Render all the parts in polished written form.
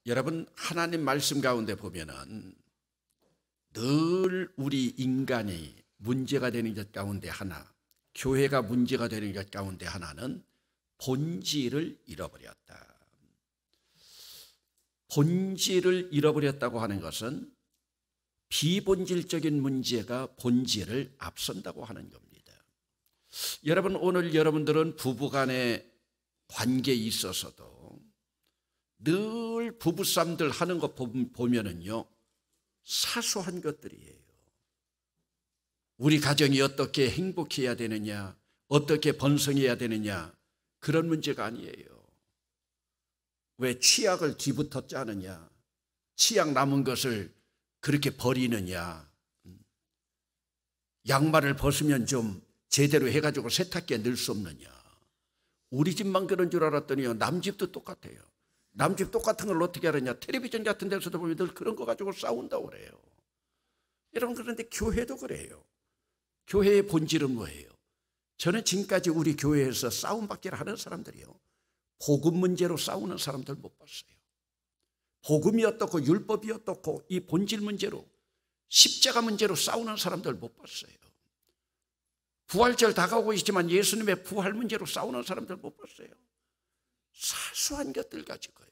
여러분, 하나님 말씀 가운데 보면은 늘 우리 인간이 문제가 되는 것 가운데 하나, 교회가 문제가 되는 것 가운데 하나는 본질을 잃어버렸다. 본질을 잃어버렸다고 하는 것은 비본질적인 문제가 본질을 앞선다고 하는 겁니다. 여러분, 오늘 여러분들은 부부간의 관계에 있어서도 늘 부부싸움들 하는 거 보면은요, 사소한 것들이에요. 우리 가정이 어떻게 행복해야 되느냐, 어떻게 번성해야 되느냐, 그런 문제가 아니에요. 왜 치약을 뒤부터 짜느냐, 치약 남은 것을 그렇게 버리느냐, 양말을 벗으면 좀 제대로 해가지고 세탁기에 넣을 수 없느냐. 우리 집만 그런 줄 알았더니요, 남 집도 똑같아요. 남 집 똑같은 걸 어떻게 하느냐, 텔레비전 같은 데서도 보면 늘 그런 거 가지고 싸운다고 그래요. 여러분, 그런데 교회도 그래요. 교회의 본질은 뭐예요? 저는 지금까지 우리 교회에서 싸움받기를 하는 사람들이요, 복음 문제로 싸우는 사람들 못 봤어요. 복음이 어떻고 율법이 어떻고 이 본질 문제로, 십자가 문제로 싸우는 사람들 못 봤어요. 부활절 다가오고 있지만 예수님의 부활 문제로 싸우는 사람들 못 봤어요. 사소한 것들 가지고요.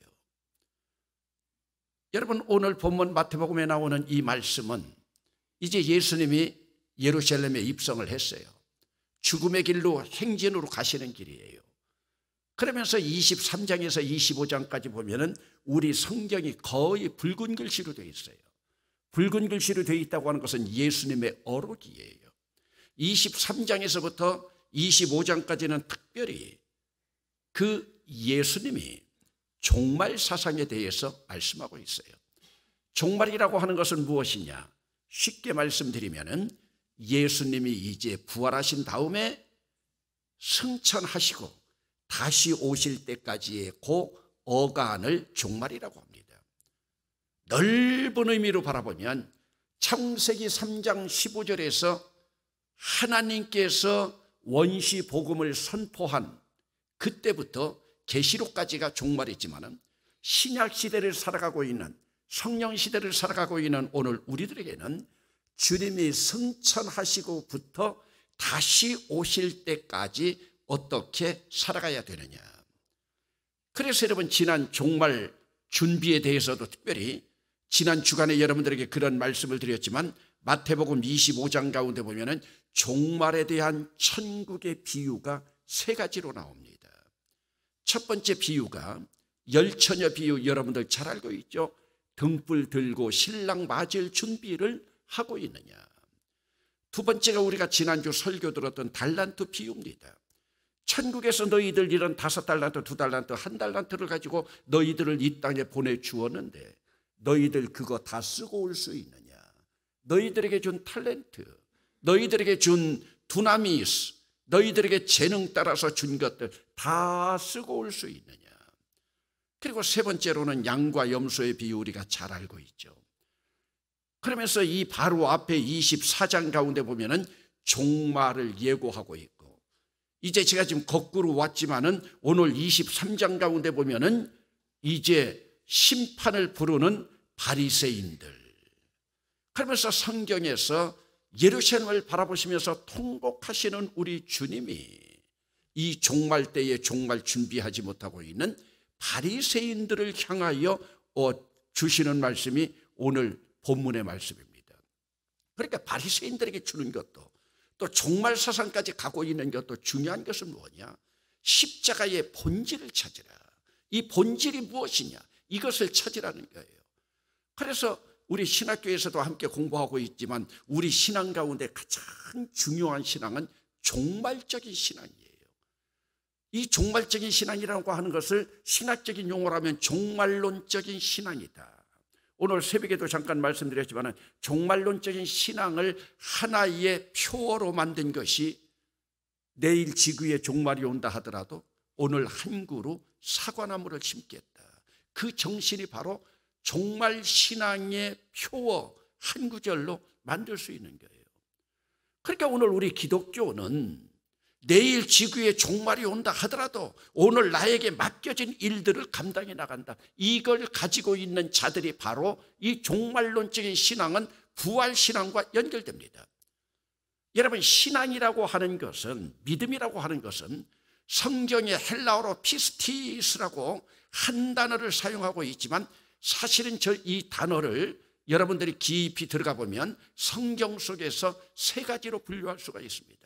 여러분, 오늘 본문 마태복음에 나오는 이 말씀은 이제 예수님이 예루살렘에 입성을 했어요. 죽음의 길로 행진으로 가시는 길이에요. 그러면서 23장에서 25장까지 보면은 우리 성경이 거의 붉은 글씨로 되어 있어요. 붉은 글씨로 되어 있다고 하는 것은 예수님의 어록이에요. 23장에서부터 25장까지는 특별히 그 예수님이 종말 사상에 대해서 말씀하고 있어요. 종말이라고 하는 것은 무엇이냐? 쉽게 말씀드리면은 예수님이 이제 부활하신 다음에 승천하시고 다시 오실 때까지의 그 어간을 종말이라고 합니다. 넓은 의미로 바라보면 창세기 3장 15절에서 하나님께서 원시 복음을 선포한 그때부터 계시록까지가 종말이지만 신약 시대를 살아가고 있는, 성령 시대를 살아가고 있는 오늘 우리들에게는 주님이 승천하시고부터 다시 오실 때까지 어떻게 살아가야 되느냐. 그래서 여러분, 지난 종말 준비에 대해서도 특별히 지난 주간에 여러분들에게 그런 말씀을 드렸지만 마태복음 25장 가운데 보면은 종말에 대한 천국의 비유가 세 가지로 나옵니다. 첫 번째 비유가 열처녀 비유, 여러분들 잘 알고 있죠? 등불 들고 신랑 맞을 준비를 하고 있느냐. 두 번째가 우리가 지난주 설교 들었던 달란트 비유입니다. 천국에서 너희들 이런 5달란트, 2달란트, 1달란트를 가지고 너희들을 이 땅에 보내주었는데 너희들 그거 다 쓰고 올 수 있느냐. 너희들에게 준 탤런트, 너희들에게 준 두나미스, 너희들에게 재능 따라서 준 것들 다 쓰고 올 수 있느냐. 그리고 세 번째로는 양과 염소의 비유, 우리가 잘 알고 있죠. 그러면서 이 바로 앞에 24장 가운데 보면은 종말을 예고하고 있고, 이제 제가 지금 거꾸로 왔지만은 오늘 23장 가운데 보면은 이제 심판을 부르는 바리새인들. 그러면서 성경에서 예루살렘을 바라보시면서 통곡하시는 우리 주님이 이 종말 때에 종말 준비하지 못하고 있는 바리새인들을 향하여 주시는 말씀이 오늘 본문의 말씀입니다. 그러니까 바리새인들에게 주는 것도, 또 종말 사상까지 가고 있는 것도 중요한 것은 뭐냐? 십자가의 본질을 찾으라. 이 본질이 무엇이냐? 이것을 찾으라는 거예요. 그래서 우리 신학교에서도 함께 공부하고 있지만 우리 신앙 가운데 가장 중요한 신앙은 종말적인 신앙이에요. 이 종말적인 신앙이라고 하는 것을 신학적인 용어로 하면 종말론적인 신앙이다. 오늘 새벽에도 잠깐 말씀드렸지만 종말론적인 신앙을 하나의 표어로 만든 것이 내일 지구에 종말이 온다 하더라도 오늘 한 그루 사과나무를 심겠다. 그 정신이 바로 종말 신앙의 표어 한 구절로 만들 수 있는 거예요. 그러니까 오늘 우리 기독교는 내일 지구에 종말이 온다 하더라도 오늘 나에게 맡겨진 일들을 감당해 나간다. 이걸 가지고 있는 자들이 바로 이 종말론적인 신앙은 부활신앙과 연결됩니다. 여러분, 신앙이라고 하는 것은, 믿음이라고 하는 것은 성경의 헬라어로 피스티스라고 한 단어를 사용하고 있지만 사실은 이 단어를 여러분들이 깊이 들어가 보면 성경 속에서 세 가지로 분류할 수가 있습니다.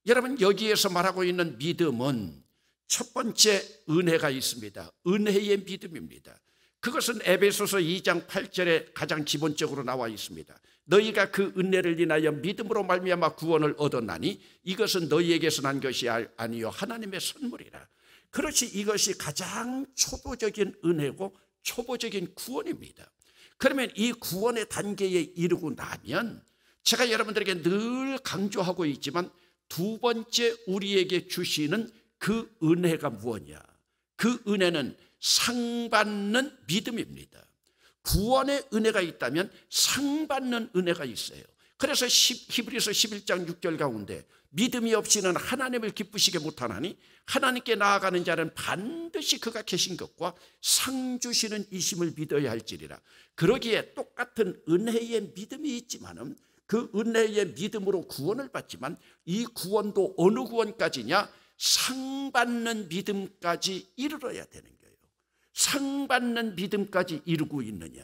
여러분, 여기에서 말하고 있는 믿음은 첫 번째 은혜가 있습니다. 은혜의 믿음입니다. 그것은 에베소서 2장 8절에 가장 기본적으로 나와 있습니다. 너희가 그 은혜를 인하여 믿음으로 말미암아 구원을 얻었나니 이것은 너희에게서 난 것이 아니요 하나님의 선물이라. 그렇지, 이것이 가장 초보적인 은혜고 초보적인 구원입니다. 그러면 이 구원의 단계에 이르고 나면 제가 여러분들에게 늘 강조하고 있지만 두 번째 우리에게 주시는 그 은혜가 무엇이냐? 그 은혜는 상받는 믿음입니다. 구원의 은혜가 있다면 상받는 은혜가 있어요. 그래서 히브리서 11장 6절 가운데 믿음이 없이는 하나님을 기쁘시게 못하나니 하나님께 나아가는 자는 반드시 그가 계신 것과 상 주시는 이심을 믿어야 할지니라. 그러기에 똑같은 은혜의 믿음이 있지만은 그 은혜의 믿음으로 구원을 받지만 이 구원도 어느 구원까지냐? 상받는 믿음까지 이르러야 되는 거예요. 상받는 믿음까지 이루고 있느냐?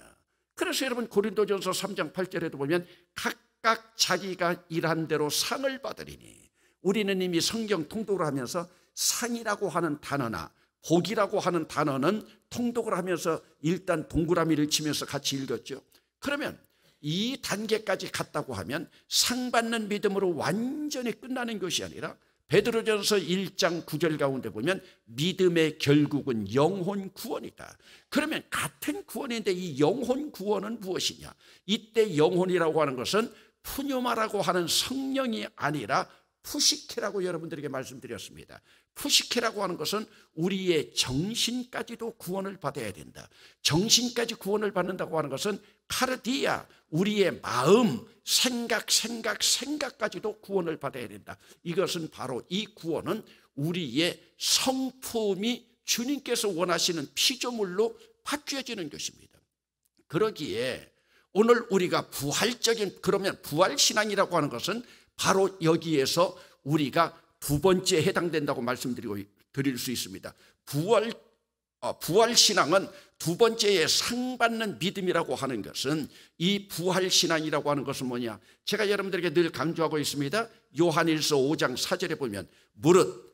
그래서 여러분 고린도전서 3장 8절에도 보면 각각 자기가 일한 대로 상을 받으리니, 우리는 이미 성경 통독을 하면서 상이라고 하는 단어나 복이라고 하는 단어는 통독을 하면서 일단 동그라미를 치면서 같이 읽었죠. 그러면 이 단계까지 갔다고 하면 상받는 믿음으로 완전히 끝나는 것이 아니라 베드로전서 1장 9절 가운데 보면 믿음의 결국은 영혼 구원이다. 그러면 같은 구원인데 이 영혼 구원은 무엇이냐? 이때 영혼이라고 하는 것은 푸뇨마라고 하는 성령이 아니라 푸시케라고 여러분들에게 말씀드렸습니다. 푸시케라고 하는 것은 우리의 정신까지도 구원을 받아야 된다. 정신까지 구원을 받는다고 하는 것은 카르디아, 우리의 마음, 생각까지도 구원을 받아야 된다. 이것은 바로 이 구원은 우리의 성품이 주님께서 원하시는 피조물로 바뀌어지는 것입니다. 그러기에 오늘 우리가 그러면 부활신앙이라고 하는 것은 바로 여기에서 우리가 두 번째에 해당된다고 드릴 수 있습니다. 부활신앙은 두 번째에 상받는 믿음이라고 하는 것은, 이 부활신앙이라고 하는 것은 뭐냐? 제가 여러분들에게 늘 강조하고 있습니다. 요한일서 5장 4절에 보면 무릇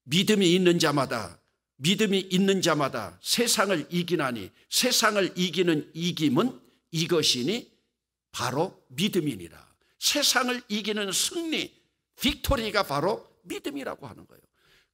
믿음이 있는 자마다 세상을 이기나니 세상을 이기는 이김은 이것이니 바로 믿음이니라. 세상을 이기는 승리, 빅토리가 바로 믿음이라고 하는 거예요.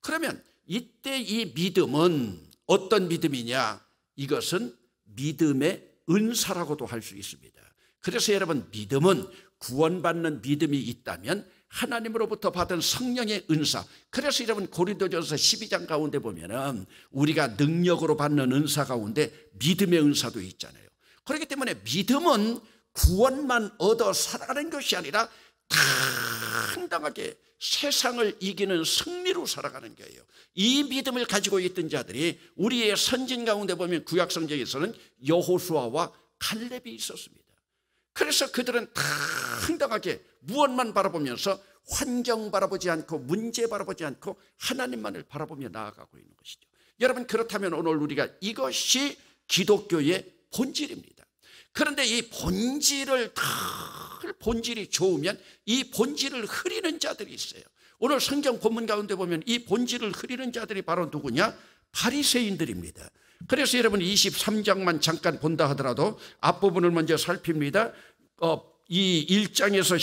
그러면 이때 이 믿음은 어떤 믿음이냐? 이것은 믿음의 은사라고도 할 수 있습니다. 그래서 여러분, 믿음은 구원받는 믿음이 있다면 하나님으로부터 받은 성령의 은사. 그래서 여러분 고린도전서 12장 가운데 보면은 우리가 능력으로 받는 은사 가운데 믿음의 은사도 있잖아요. 그렇기 때문에 믿음은 구원만 얻어 살아가는 것이 아니라 당당하게 세상을 이기는 승리로 살아가는 거예요. 이 믿음을 가지고 있던 자들이 우리의 선진 가운데 보면 구약 성경에서는 여호수아와 칼렙이 있었습니다. 그래서 그들은 당당하게 무엇만 바라보면서 환경 바라보지 않고 문제 바라보지 않고 하나님만을 바라보며 나아가고 있는 것이죠. 여러분, 그렇다면 오늘 우리가 이것이 기독교의 본질입니다. 그런데 이 본질이 좋으면 이 본질을 흐리는 자들이 있어요. 오늘 성경 본문 가운데 보면 이 본질을 흐리는 자들이 바로 누구냐? 바리새인들입니다. 그래서 여러분 23장만 잠깐 본다 하더라도 앞부분을 먼저 살핍니다. 이 1장에서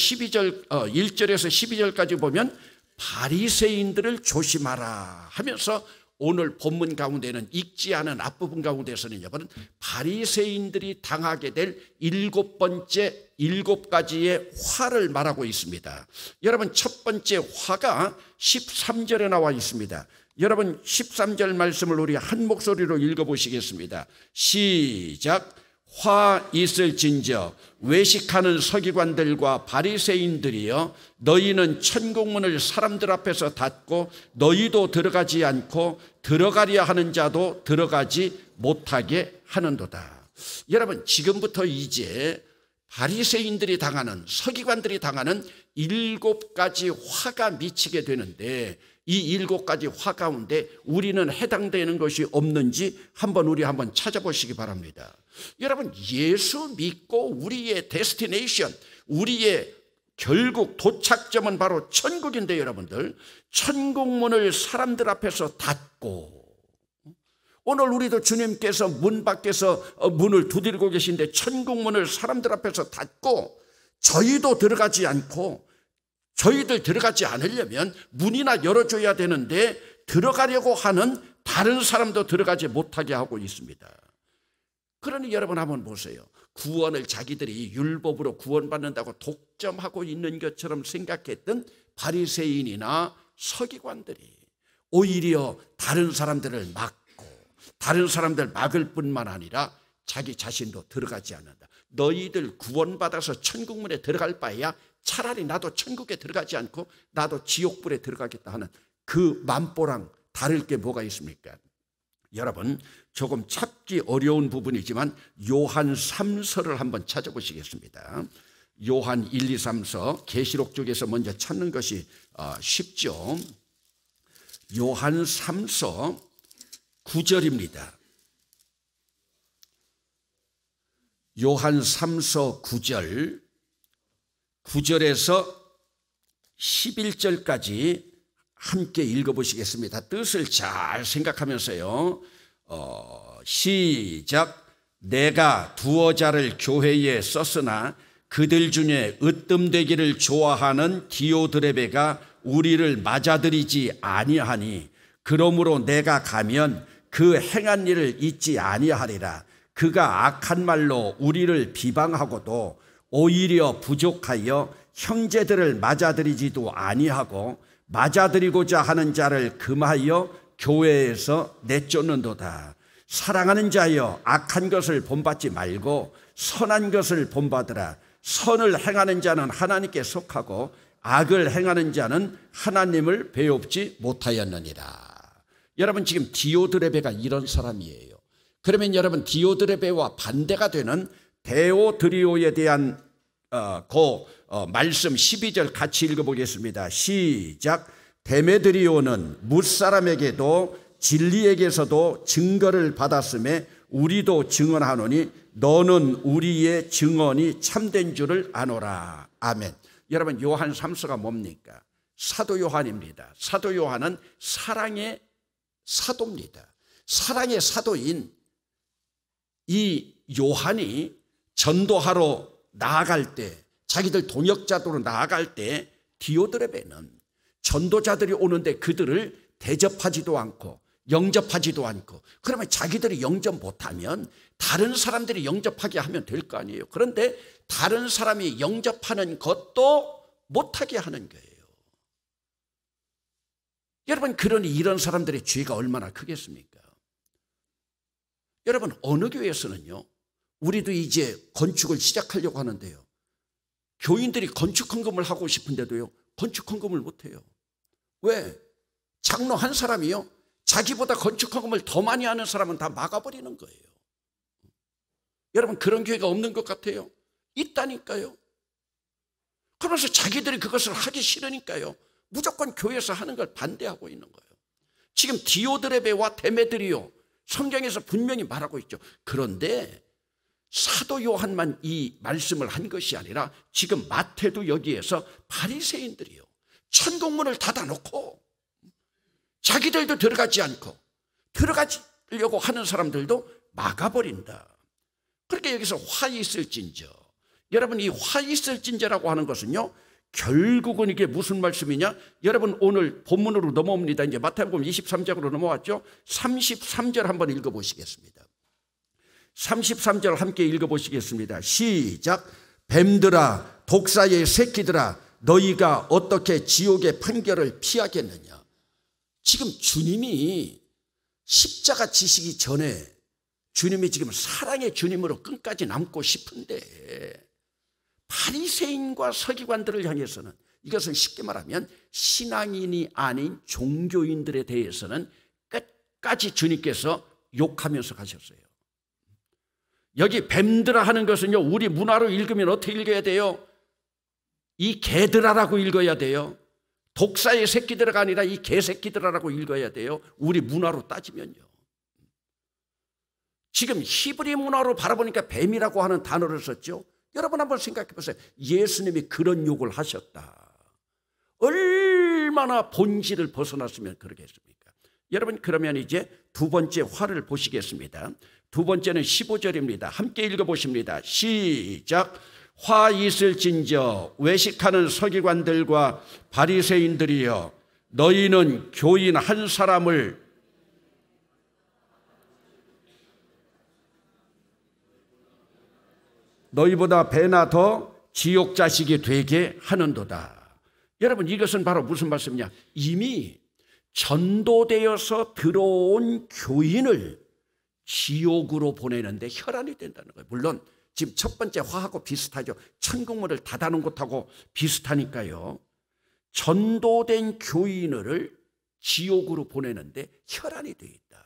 1절에서 12절까지 보면 바리새인들을 조심하라 하면서 오늘 본문 가운데는 읽지 않은 앞부분 가운데서는 여러분 바리새인들이 당하게 될 7가지의 화를 말하고 있습니다. 여러분, 첫 번째 화가 13절에 나와 있습니다. 여러분 13절 말씀을 우리 한 목소리로 읽어보시겠습니다. 시작. 화 있을진저 외식하는 서기관들과 바리새인들이여, 너희는 천국문을 사람들 앞에서 닫고 너희도 들어가지 않고 들어가려 하는 자도 들어가지 못하게 하는도다. 여러분, 지금부터 이제 바리새인들이 당하는, 서기관들이 당하는 7가지 화가 미치게 되는데, 이 7가지 화 가운데 우리는 해당되는 것이 없는지 우리 한번 찾아보시기 바랍니다. 여러분, 예수 믿고 우리의 데스티네이션, 우리의 결국 도착점은 바로 천국인데, 여러분들, 천국문을 사람들 앞에서 닫고, 오늘 우리도 주님께서 문 밖에서 문을 두드리고 계신데 천국문을 사람들 앞에서 닫고 저희도 들어가지 않고, 저희들 들어가지 않으려면 문이나 열어줘야 되는데 들어가려고 하는 다른 사람도 들어가지 못하게 하고 있습니다. 그러니 여러분 한번 보세요. 구원을 자기들이 율법으로 구원받는다고 독점하고 있는 것처럼 생각했던 바리새인이나 서기관들이 오히려 다른 사람들을 막고, 다른 사람들 막을 뿐만 아니라 자기 자신도 들어가지 않는다. 너희들 구원받아서 천국문에 들어갈 바에야 차라리 나도 천국에 들어가지 않고 나도 지옥불에 들어가겠다 하는 그 맘보랑 다를 게 뭐가 있습니까? 여러분, 조금 찾기 어려운 부분이지만 요한 3서를 한번 찾아보시겠습니다. 요한 1, 2, 3서, 계시록 쪽에서 먼저 찾는 것이 쉽죠. 요한 3서 9절입니다. 요한 3서 9절에서 11절까지 함께 읽어보시겠습니다. 뜻을 잘 생각하면서요. 시작. 내가 두어 자를 교회에 썼으나 그들 중에 으뜸되기를 좋아하는 디오드레베가 우리를 맞아들이지 아니하니, 그러므로 내가 가면 그 행한 일을 잊지 아니하리라. 그가 악한 말로 우리를 비방하고도 오히려 부족하여 형제들을 맞아들이지도 아니하고 맞아들이고자 하는 자를 금하여 교회에서 내쫓는도다. 사랑하는 자여, 악한 것을 본받지 말고 선한 것을 본받으라. 선을 행하는 자는 하나님께 속하고 악을 행하는 자는 하나님을 배웁지 못하였느니라. 여러분, 지금 디오드레베가 이런 사람이에요. 그러면 여러분, 디오드레베와 반대가 되는 데오드리오에 대한 말씀 12절 같이 읽어보겠습니다. 시작. 데메드리오는 뭇사람에게도 진리에게서도 증거를 받았음에 우리도 증언하노니 너는 우리의 증언이 참된 줄을 아노라. 아멘. 여러분, 요한 3서가 뭡니까? 사도 요한입니다. 사도 요한은 사랑의 사도입니다. 사랑의 사도인 이 요한이 전도하러 나아갈 때, 자기들 동역자도로 나아갈 때 디오드레베는 전도자들이 오는데 그들을 대접하지도 않고 영접하지도 않고, 그러면 자기들이 영접 못하면 다른 사람들이 영접하게 하면 될 거 아니에요. 그런데 다른 사람이 영접하는 것도 못하게 하는 거예요. 여러분, 그러니 이런 사람들의 죄가 얼마나 크겠습니까? 여러분, 어느 교회에서는요, 우리도 이제 건축을 시작하려고 하는데요, 교인들이 건축 헌금을 하고 싶은데도요, 건축 헌금을 못해요. 왜? 장로 한 사람이요, 자기보다 건축 헌금을 더 많이 하는 사람은 다 막아버리는 거예요. 여러분, 그런 교회가 없는 것 같아요? 있다니까요. 그러면서 자기들이 그것을 하기 싫으니까요, 무조건 교회에서 하는 걸 반대하고 있는 거예요. 지금 디오드레베와 데메드리오, 성경에서 분명히 말하고 있죠. 그런데 사도 요한만 이 말씀을 한 것이 아니라 지금 마태도 여기에서 바리새인들이요, 천국문을 닫아놓고 자기들도 들어가지 않고 들어가려고 하는 사람들도 막아버린다. 그렇게 여기서 화 있을진저, 여러분, 이 화 있을진저라고 하는 것은요, 결국은 이게 무슨 말씀이냐? 여러분, 오늘 본문으로 넘어옵니다. 이제 마태복음 23장으로 넘어왔죠. 33절 한번 읽어보시겠습니다. 33절 함께 읽어보시겠습니다. 시작. 뱀들아, 독사의 새끼들아, 너희가 어떻게 지옥의 판결을 피하겠느냐? 지금 주님이 십자가 지시기 전에 주님이 지금 사랑의 주님으로 끝까지 남고 싶은데 바리새인과 서기관들을 향해서는, 이것은 쉽게 말하면 신앙인이 아닌 종교인들에 대해서는 끝까지 주님께서 욕하면서 가셨어요. 여기 뱀들아 하는 것은요, 우리 문화로 읽으면 어떻게 읽어야 돼요? 이 개들아라고 읽어야 돼요. 독사의 새끼들아가 아니라 이 개새끼들아라고 읽어야 돼요. 우리 문화로 따지면요. 지금 히브리 문화로 바라보니까 뱀이라고 하는 단어를 썼죠. 여러분 한번 생각해 보세요. 예수님이 그런 욕을 하셨다. 얼마나 본질을 벗어났으면 그러겠습니까? 여러분, 그러면 이제 두 번째 화를 보시겠습니다. 두 번째는 15절입니다. 함께 읽어보십니다. 시작. 화 있을진저 외식하는 서기관들과 바리새인들이여, 너희는 교인 한 사람을 너희보다 배나 더 지옥 자식이 되게 하는도다. 여러분, 이것은 바로 무슨 말씀이냐? 이미 전도되어서 들어온 교인을 지옥으로 보내는데 혈안이 된다는 거예요. 물론 지금 첫 번째 화하고 비슷하죠. 천국문을 닫아놓은 것하고 비슷하니까요. 전도된 교인을 지옥으로 보내는데 혈안이 되어 있다.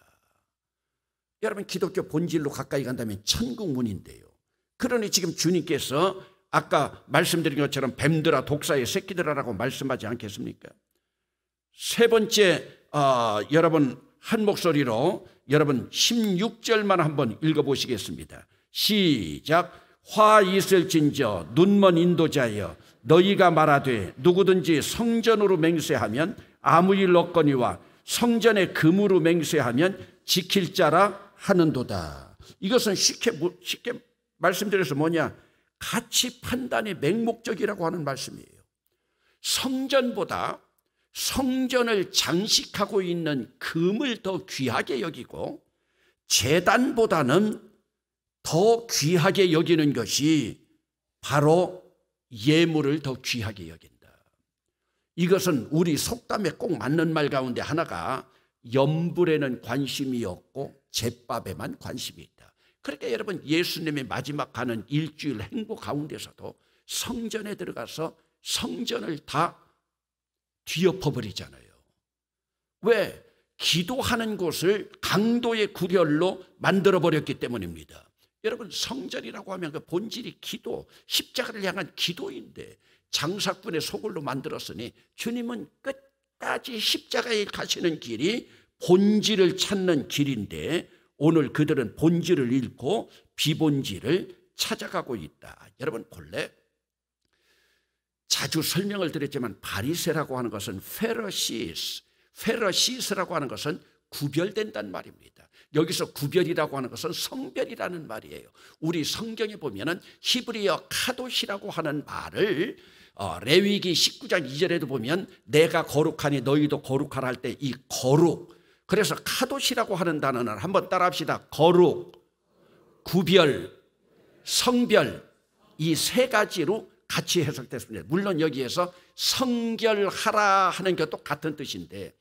여러분, 기독교 본질로 가까이 간다면 천국문인데요. 그러니 지금 주님께서 아까 말씀드린 것처럼 뱀들아 독사의 새끼들아라고 말씀하지 않겠습니까? 세 번째, 여러분 한 목소리로 여러분 16절만 한번 읽어보시겠습니다. 시작. 화 있을진저 눈먼 인도자여, 너희가 말하되 누구든지 성전으로 맹세하면 아무 일 없거니와 성전의 금으로 맹세하면 지킬 자라 하는도다. 이것은 쉽게 말씀드려서 뭐냐? 가치 판단의 맹목적이라고 하는 말씀이에요. 성전보다 성전을 장식하고 있는 금을 더 귀하게 여기고 제단보다는 더 귀하게 여기는 것이 바로 예물을 더 귀하게 여긴다. 이것은 우리 속담에 꼭 맞는 말 가운데 하나가 염불에는 관심이 없고 잿밥에만 관심이 있다. 그러니까 여러분, 예수님의 마지막 가는 일주일 행보 가운데서도 성전에 들어가서 성전을 다 뒤엎어버리잖아요. 왜? 기도하는 곳을 강도의 구별로 만들어버렸기 때문입니다. 여러분, 성전이라고 하면 그 본질이 기도, 십자가를 향한 기도인데 장사꾼의 소굴로 만들었으니 주님은 끝까지 십자가에 가시는 길이 본질을 찾는 길인데 오늘 그들은 본질을 잃고 비본질을 찾아가고 있다. 여러분, 본래 자주 설명을 드렸지만 바리새라고 하는 것은 페러시스라고 하는 것은 구별된다는 말입니다. 여기서 구별이라고 하는 것은 성별이라는 말이에요. 우리 성경에 보면은 히브리어 카도시라고 하는 말을 레위기 19장 2절에도 보면 내가 거룩하니 너희도 거룩하라 할 때 이 거룩, 그래서 카도시라고 하는 단어는 한번 따라합시다. 거룩, 구별, 성별, 이 세 가지로 같이 해석됐습니다. 물론 여기에서 성결하라 하는 것도 같은 뜻인데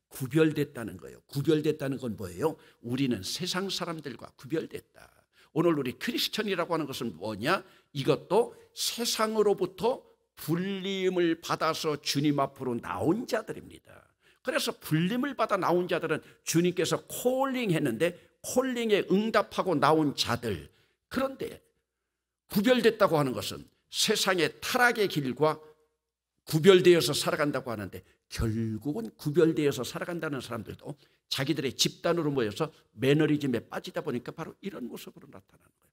구별됐다는 거예요. 구별됐다는 건 뭐예요? 우리는 세상 사람들과 구별됐다. 오늘 우리 크리스천이라고 하는 것은 뭐냐? 이것도 세상으로부터 불림을 받아서 주님 앞으로 나온 자들입니다. 그래서 불림을 받아 나온 자들은 주님께서 콜링했는데 콜링에 응답하고 나온 자들. 그런데 구별됐다고 하는 것은 세상의 타락의 길과 구별되어서 살아간다고 하는데 결국은 구별되어서 살아간다는 사람들도 자기들의 집단으로 모여서 매너리즘에 빠지다 보니까 바로 이런 모습으로 나타나는 거예요.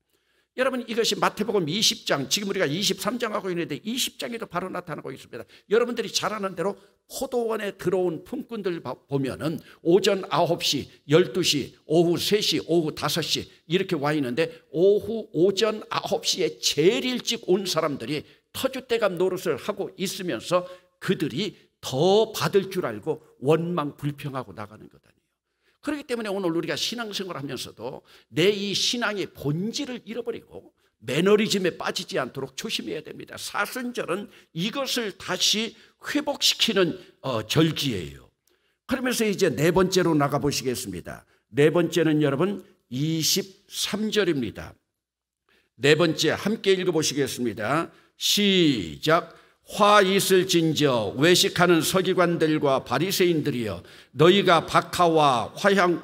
여러분, 이것이 마태복음 20장, 지금 우리가 23장 하고 있는데 20장에도 바로 나타나고 있습니다. 여러분들이 잘 아는 대로 포도원에 들어온 품꾼들 보면은 오전 9시, 12시, 오후 3시, 오후 5시 이렇게 와 있는데 오전 9시에 제일 일찍 온 사람들이 터줏대감 노릇을 하고 있으면서 그들이 더 받을 줄 알고 원망 불평하고 나가는 것 아니에요. 그렇기 때문에 오늘 우리가 신앙생활을 하면서도 내 이 신앙의 본질을 잃어버리고 매너리즘에 빠지지 않도록 조심해야 됩니다. 사순절은 이것을 다시 회복시키는 절기예요. 그러면서 이제 네 번째로 나가보시겠습니다. 네 번째는 여러분 23절입니다. 네 번째 함께 읽어보시겠습니다. 시작. 화 있을진저 외식하는 서기관들과 바리새인들이여, 너희가 박하와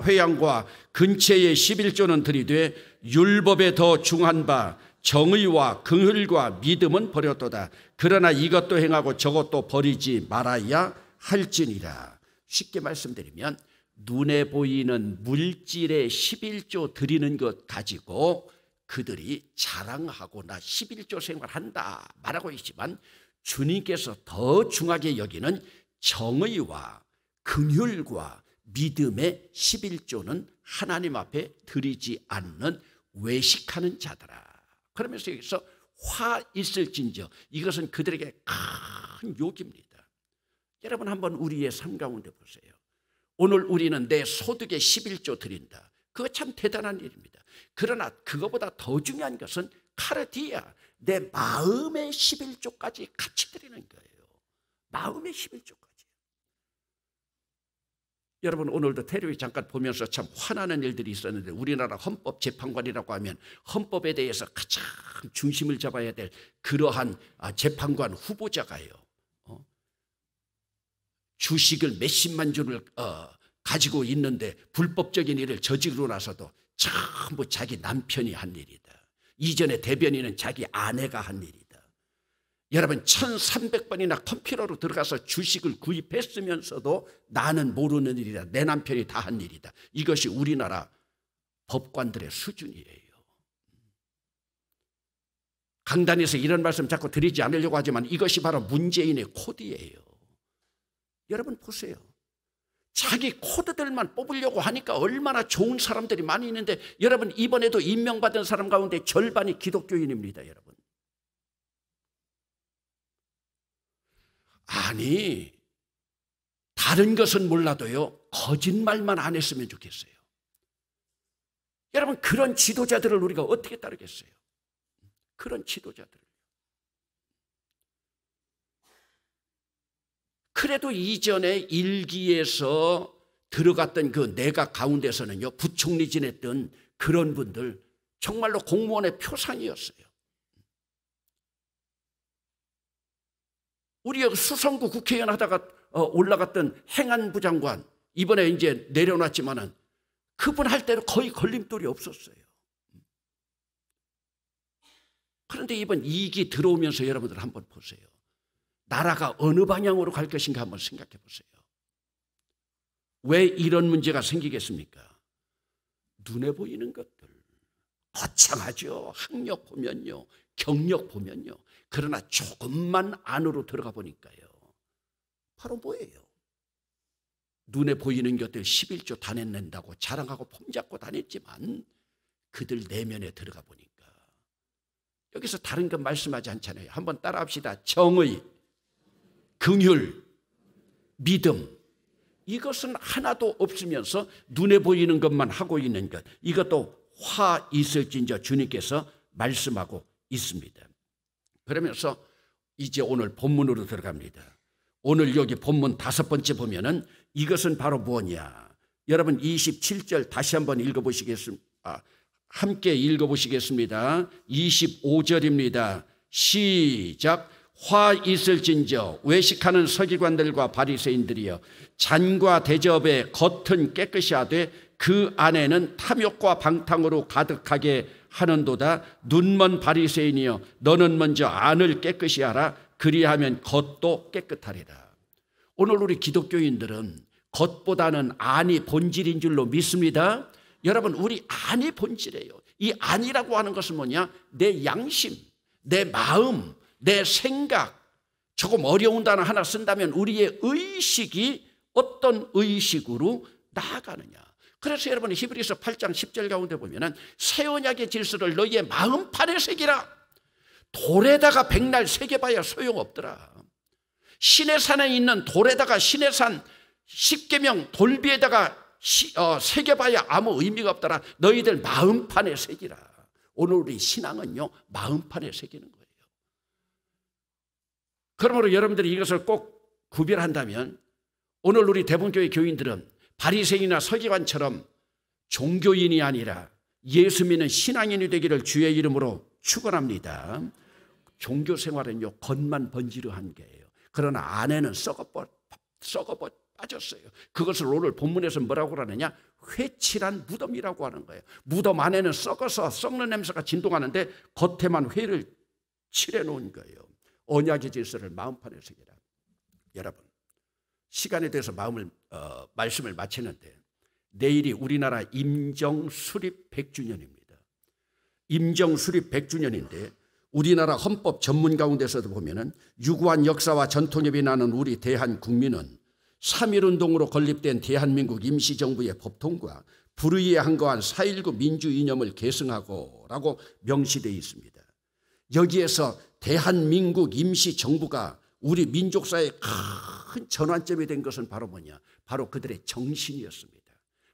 회양과 근체의 11조는 들이되 율법에 더 중한 바 정의와 긍휼과 믿음은 버렸도다. 그러나 이것도 행하고 저것도 버리지 말아야 할지니라. 쉽게 말씀드리면 눈에 보이는 물질의 11조 드리는 것 가지고 그들이 자랑하고 나 11조 생활한다 말하고 있지만, 주님께서 더 중하게 여기는 정의와 긍휼과 믿음의 11조는 하나님 앞에 드리지 않는 외식하는 자들아. 그러면서 여기서 화 있을진저, 이것은 그들에게 큰 욕입니다. 여러분 한번 우리의 삶 가운데 보세요. 오늘 우리는 내 소득의 11조 드린다. 그거 참 대단한 일입니다. 그러나 그거보다 더 중요한 것은 카르디아, 내 마음의 11조까지 같이 드리는 거예요. 마음의 11조까지. 여러분 오늘도 테레비 잠깐 보면서 참 화나는 일들이 있었는데, 우리나라 헌법재판관이라고 하면 헌법에 대해서 가장 중심을 잡아야 될 그러한 재판관 후보자가요, 주식을 몇십만 주를 가지고 있는데 불법적인 일을 저지르고 나서도 전부 자기 남편이 한 일이다. 이전에 대변인은 자기 아내가 한 일이다. 여러분 1300번이나 컴퓨터로 들어가서 주식을 구입했으면서도 나는 모르는 일이다. 내 남편이 다 한 일이다. 이것이 우리나라 법관들의 수준이에요. 강단에서 이런 말씀 자꾸 드리지 않으려고 하지만 이것이 바로 문재인의 코드예요. 여러분 보세요. 자기 코드들만 뽑으려고 하니까 얼마나 좋은 사람들이 많이 있는데, 여러분 이번에도 임명받은 사람 가운데 절반이 기독교인입니다. 여러분. 아니, 다른 것은 몰라도요, 거짓말만 안 했으면 좋겠어요. 여러분 그런 지도자들을 우리가 어떻게 따르겠어요? 그런 지도자들을. 그래도 이전에 일기에서 들어갔던 그 내각 가운데서는요, 부총리 지냈던 그런 분들 정말로 공무원의 표상이었어요. 우리 수성구 국회의원 하다가 올라갔던 행안부 장관, 이번에 이제 내려놨지만은 그분 할 때는 거의 걸림돌이 없었어요. 그런데 이번 2기 들어오면서 여러분들 한번 보세요. 나라가 어느 방향으로 갈 것인가 한번 생각해 보세요. 왜 이런 문제가 생기겠습니까? 눈에 보이는 것들 거창하죠. 학력 보면요, 경력 보면요. 그러나 조금만 안으로 들어가 보니까요, 바로 뭐예요? 눈에 보이는 것들 11조 다 낸다고 자랑하고 폼잡고 다녔지만 그들 내면에 들어가 보니까 여기서 다른 건 말씀하지 않잖아요. 한번 따라합시다. 정의, 긍휼, 믿음, 이것은 하나도 없으면서 눈에 보이는 것만 하고 있는 것, 이것도 화 있을진저 주님께서 말씀하고 있습니다. 그러면서 이제 오늘 본문으로 들어갑니다. 오늘 여기 본문 5번째 보면은 이것은 바로 뭐냐? 여러분 27절 다시 한번 읽어보시겠습니다. 함께 읽어보시겠습니다. 25절입니다. 시작. 화 있을진저 외식하는 서기관들과 바리새인들이여, 잔과 대접의 겉은 깨끗이 하되 그 안에는 탐욕과 방탕으로 가득하게 하는도다. 눈먼 바리새인이여, 너는 먼저 안을 깨끗이 하라. 그리하면 겉도 깨끗하리라. 오늘 우리 기독교인들은 겉보다는 안이 본질인 줄로 믿습니다. 여러분 우리 안이 본질이에요. 이 안이라고 하는 것은 뭐냐? 내 양심, 내 마음, 내 생각. 조금 어려운 단어 하나 쓴다면 우리의 의식이 어떤 의식으로 나아가느냐. 그래서 여러분 히브리서 8장 10절 가운데 보면은 새 언약의 질서를 너희의 마음판에 새기라. 돌에다가 백날 새겨봐야 소용없더라. 시내산에 있는 돌에다가 시내산 10계명 돌비에다가 새겨봐야 아무 의미가 없더라. 너희들 마음판에 새기라. 오늘 우리 신앙은요, 마음판에 새기는 거예요. 그러므로 여러분들이 이것을 꼭 구별한다면 오늘 우리 대본교회 교인들은 바리새인이나 서기관처럼 종교인이 아니라 예수 믿는 신앙인이 되기를 주의 이름으로 축원합니다. 종교 생활은요, 겉만 번지르한 게예요. 그러나 안에는 썩어 빠졌어요. 그것을 오늘 본문에서 뭐라고 그러느냐? 회칠한 무덤이라고 하는 거예요. 무덤 안에는 썩어서 썩는 냄새가 진동하는데 겉에만 회를 칠해 놓은 거예요. 언약의 질서를 마음판에 새기라. 여러분, 시간에 대해서 말씀을 마치는데, 내일이 우리나라 임정 수립 100주년입니다. 임정 수립 100주년인데 우리나라 헌법 전문 가운데서도 보면은 유구한 역사와 전통에 빛나는 우리 대한국민은 3.1운동으로 건립된 대한민국 임시정부의 법통과 불의에 한거한 4.19 민주 이념을 계승하고 라고 명시되어 있습니다. 여기에서 대한민국 임시정부가 우리 민족사의 큰 전환점이 된 것은 바로 뭐냐? 바로 그들의 정신이었습니다.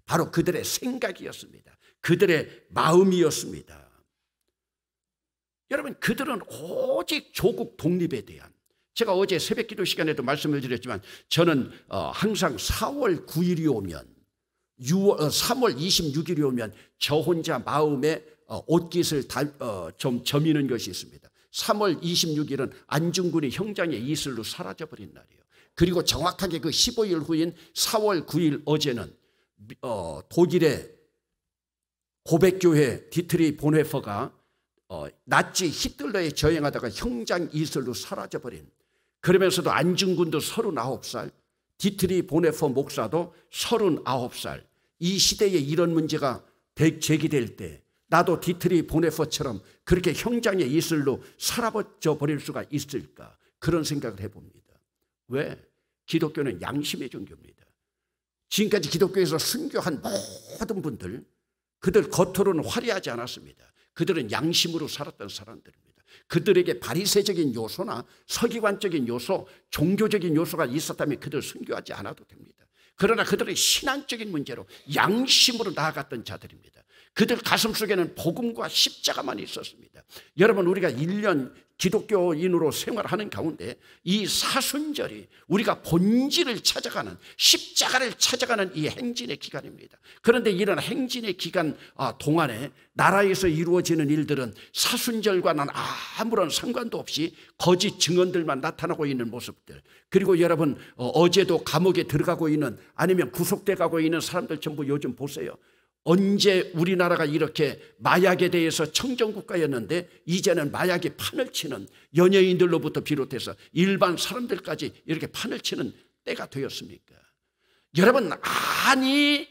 바로 그들의 생각이었습니다. 그들의 마음이었습니다. 여러분, 그들은 오직 조국 독립에 대한, 제가 어제 새벽기도 시간에도 말씀을 드렸지만 저는 항상 4월 9일이 오면 3월 26일이 오면 저 혼자 마음에 옷깃을 좀 저미는 것이 있습니다. 3월 26일은 안중근이 형장의 이슬로 사라져버린 날이에요. 그리고 정확하게 그 15일 후인 4월 9일 어제는 독일의 고백교회 디트리 보네퍼가 나치 히틀러에 저행하다가 형장 이슬로 사라져버린, 그러면서도 안중근도 39살, 디트리 보네퍼 목사도 39살, 이 시대에 이런 문제가 제기될 때 나도 디트리 보네퍼처럼 그렇게 형장의 이슬로 사라져 버릴 수가 있을까? 그런 생각을 해봅니다. 왜? 기독교는 양심의 종교입니다. 지금까지 기독교에서 순교한 모든 분들, 그들 겉으로는 화려하지 않았습니다. 그들은 양심으로 살았던 사람들입니다. 그들에게 바리새적인 요소나 서기관적인 요소, 종교적인 요소가 있었다면 그들 순교하지 않아도 됩니다. 그러나 그들의 신앙적인 문제로 양심으로 나아갔던 자들입니다. 그들 가슴 속에는 복음과 십자가만 있었습니다. 여러분, 우리가 1년 기독교인으로 생활하는 가운데 이 사순절이 우리가 본질을 찾아가는, 십자가를 찾아가는 이 행진의 기간입니다. 그런데 이런 행진의 기간 동안에 나라에서 이루어지는 일들은 사순절과는 아무런 상관도 없이 거짓 증언들만 나타나고 있는 모습들, 그리고 여러분 어제도 감옥에 들어가고 있는, 아니면 구속돼 가고 있는 사람들 전부 요즘 보세요. 언제 우리나라가 이렇게 마약에 대해서 청정국가였는데 이제는 마약에 판을 치는, 연예인들로부터 비롯해서 일반 사람들까지 이렇게 판을 치는 때가 되었습니까? 여러분, 아니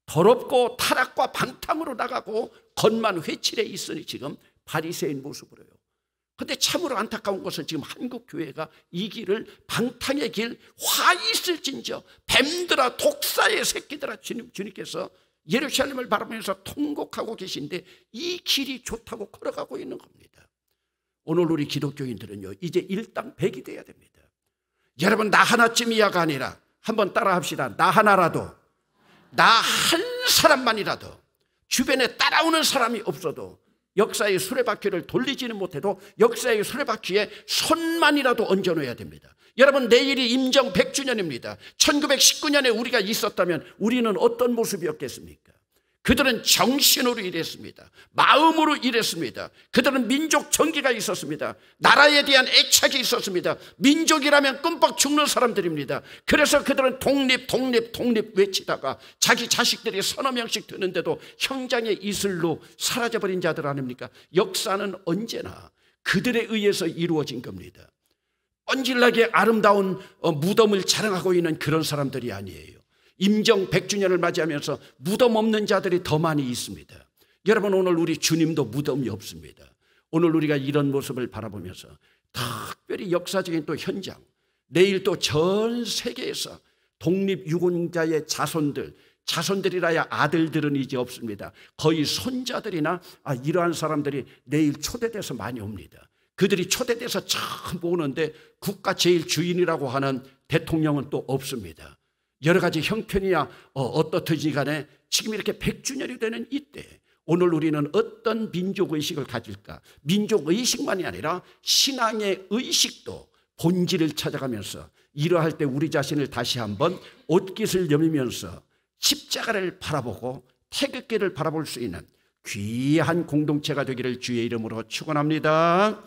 더럽고 타락과 방탕으로 나가고 겉만 회칠해 있으니 지금 바리새인 모습으로요. 그런데 참으로 안타까운 것은 지금 한국 교회가 이 길을, 방탕의 길, 화 있을진저 뱀들아 독사의 새끼들아, 주님께서 예루살렘을 바라보면서 통곡하고 계신데 이 길이 좋다고 걸어가고 있는 겁니다. 오늘 우리 기독교인들은요, 이제 일당백이 돼야 됩니다. 여러분, 나 하나쯤이야가 아니라 한번 따라 합시다. 나 하나라도, 나 한 사람만이라도, 주변에 따라오는 사람이 없어도, 역사의 수레바퀴를 돌리지는 못해도 역사의 수레바퀴에 손만이라도 얹어놓아야 됩니다. 여러분, 내일이 임정 100주년입니다. 1919년에 우리가 있었다면 우리는 어떤 모습이었겠습니까? 그들은 정신으로 일했습니다. 마음으로 일했습니다. 그들은 민족 정기가 있었습니다. 나라에 대한 애착이 있었습니다. 민족이라면 끔뻑 죽는 사람들입니다. 그래서 그들은 독립, 독립, 독립 외치다가 자기 자식들이 서너 명씩 되는데도 형장의 이슬로 사라져버린 자들 아닙니까? 역사는 언제나 그들에 의해서 이루어진 겁니다. 뻔질나게 아름다운 무덤을 자랑하고 있는 그런 사람들이 아니에요. 임정 100주년을 맞이하면서 무덤 없는 자들이 더 많이 있습니다. 여러분, 오늘 우리 주님도 무덤이 없습니다. 오늘 우리가 이런 모습을 바라보면서 특별히 역사적인 또 현장, 내일 또 전 세계에서 독립유공자의 자손들이라야 아들들은 이제 없습니다. 거의 손자들이나 이러한 사람들이 내일 초대돼서 많이 옵니다. 그들이 초대돼서 처음 오는데 국가 제일 주인이라고 하는 대통령은 또 없습니다. 여러 가지 형편이야 어떻든지 간에 지금 이렇게 100주년이 되는 이때 오늘 우리는 어떤 민족의식을 가질까? 민족의식만이 아니라 신앙의 의식도 본질을 찾아가면서 이러할 때 우리 자신을 다시 한번 옷깃을 여미면서 십자가를 바라보고 태극기를 바라볼 수 있는 귀한 공동체가 되기를 주의 이름으로 축원합니다.